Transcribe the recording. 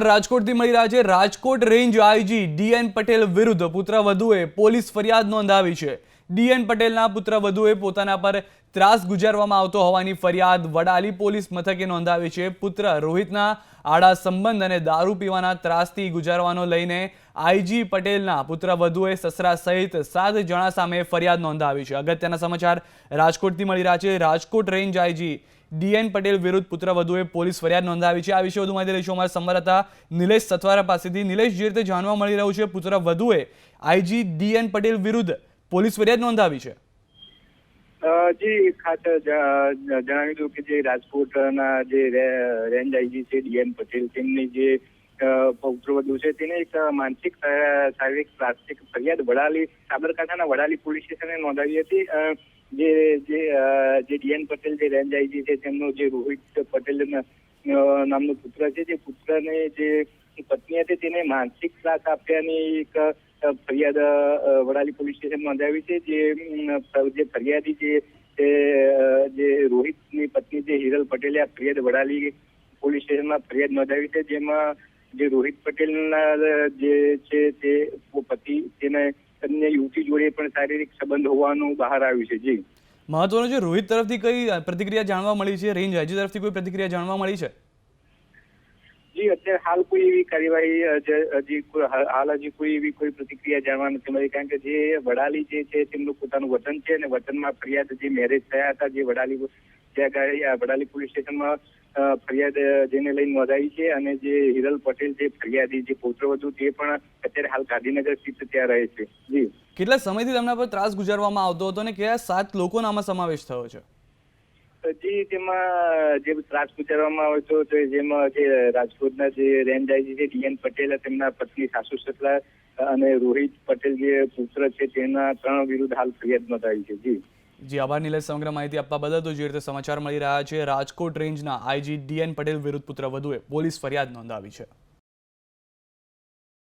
રાજકોટથી મળી રહ્યા છે। Rajkot range IG DN Patel વિરુદ્ધ પુત્રવધુએ પોલીસ ફરિયાદ નોંધાવી છે। ડીએન પટેલના પુત્રવધુએ પોતાના પર ત્રાસ ગુજારવામાં આવતો હોવાની ફરિયાદ વડાલી પોલીસ મથકે નોંધાવી છે। પુત્ર રોહિતના આડા સંબંધ અને દારૂ પીવાના ત્રાસથી ગુજારવાનો લઈને આઈજી પટેલના પુત્રવધુએ સસરા સહિત 7 જણા સામે ફરિયાદ નોંધાવી છે। અગત્યના સમાચાર રાજકોટથી મળી રહ્યા છે। Rajkot range IG DN Patel વિરુદ્ધ પુત્રવધુએ પોલીસ ફરિયાદ નોંધાવી છે। આ વિશે વધુ માહિતી લઈશું અમારા સંવાદદાતા નિલેશ સથવારા પાસેથી। નિલેશ, જે રીતે જાણવા મળી રહ્યું છે, પુત્રવધુએ આઈજી ડીએન પટેલ વિરુદ્ધ પોલીસ ફરિયાદ નોંધાવી છે। જી, ખાસ જણાવી દઉં કે જે રાજકોટના જે રેન્જ આઈજી છે ડીએન પટેલ, તેમની જે પુત્રવધુ છે તેને એક માનસિક શારીરિક પ્રાથમિક ફરિયાદ વડાલી સાબરકાંઠાના વડાલી પોલીસ સ્ટેશને નોંધાવી હતી। જે ડીએન પટેલ જે રેન્જ આઈજી છે તેમનો જે રોહિત પટેલ નામનો પુત્ર છે, જે પુત્રને જે પત્ની હતી તેને માનસિક ત્રાસ આપ્યાની એક ફરિયાદ વડાલી પોલીસ સ્ટેશન નોંધાવી છે। જે ફરિયાદી જે રોહિતની પત્ની જે હિરલ પટેલે આ ફરિયાદ વડાલી પોલીસ સ્ટેશનમાં ફરિયાદ નોંધાવી છે, જેમાં જે રોહિત પટેલના જે છે તે પતિ તેને અન્ય યુવતી જોડે પણ શારીરિક સંબંધ હોવાનું બહાર આવ્યું છે। જી, મહત્વનું છે, રોહિત તરફથી કઈ પ્રતિક્રિયા જાણવા મળી છે? રેન્જ આઈજી તરફથી કોઈ પ્રતિક્રિયા જાણવા મળી છે? જી, અત્યારે હાલ કોઈ એવી કાર્યવાહી હજી કોઈ એવી પ્રતિક્રિયા જાણવા નથી મળી, કારણ કે જે વડાલી જે છે તેમનું પોતાનું વતન છે અને વતનમાં ફરિયાદ જે મેરેજ થયા હતા, જે વડાલી પોલીસ સ્ટેશનમાં ફરિયાદ જેને લઈને નોંધાઈ છે, અને જે હિરલ પટેલ જે ફરિયાદી જે પુત્રવધુ તે પણ અત્યારે હાલ ગાંધીનગર સ્થિત ત્યાં રહે છે। જી, કેટલા સમયથી તેમના પર ત્રાસ ગુજારવામાં આવતો હતો અને કયા 7 લોકોનો આમાં સમાવેશ થયો છે? જી, તેમાં જે ત્રાસ ગુજારવામાં આવ્યો હતો જેમાં જે રાજકોટના જે રેન્જ આઈજી છે ડીએન પટેલ, તેમના પત્ની સાસુ સસરા અને રોહિત પટેલ જે પુત્ર છે તેના 3 વિરુદ્ધ હાલ ફરિયાદ નોંધાવી છે। જી, આભાર નિલેશ, સમગ્ર માહિતી આપવા બદલ। તો જે રીતે સમાચાર મળી રહ્યા છે, રાજકોટ રેન્જના આઈજી ડીએન પટેલ વિરુદ્ધ પુત્રવધુએ પોલીસ ફરિયાદ નોંધાવી છે।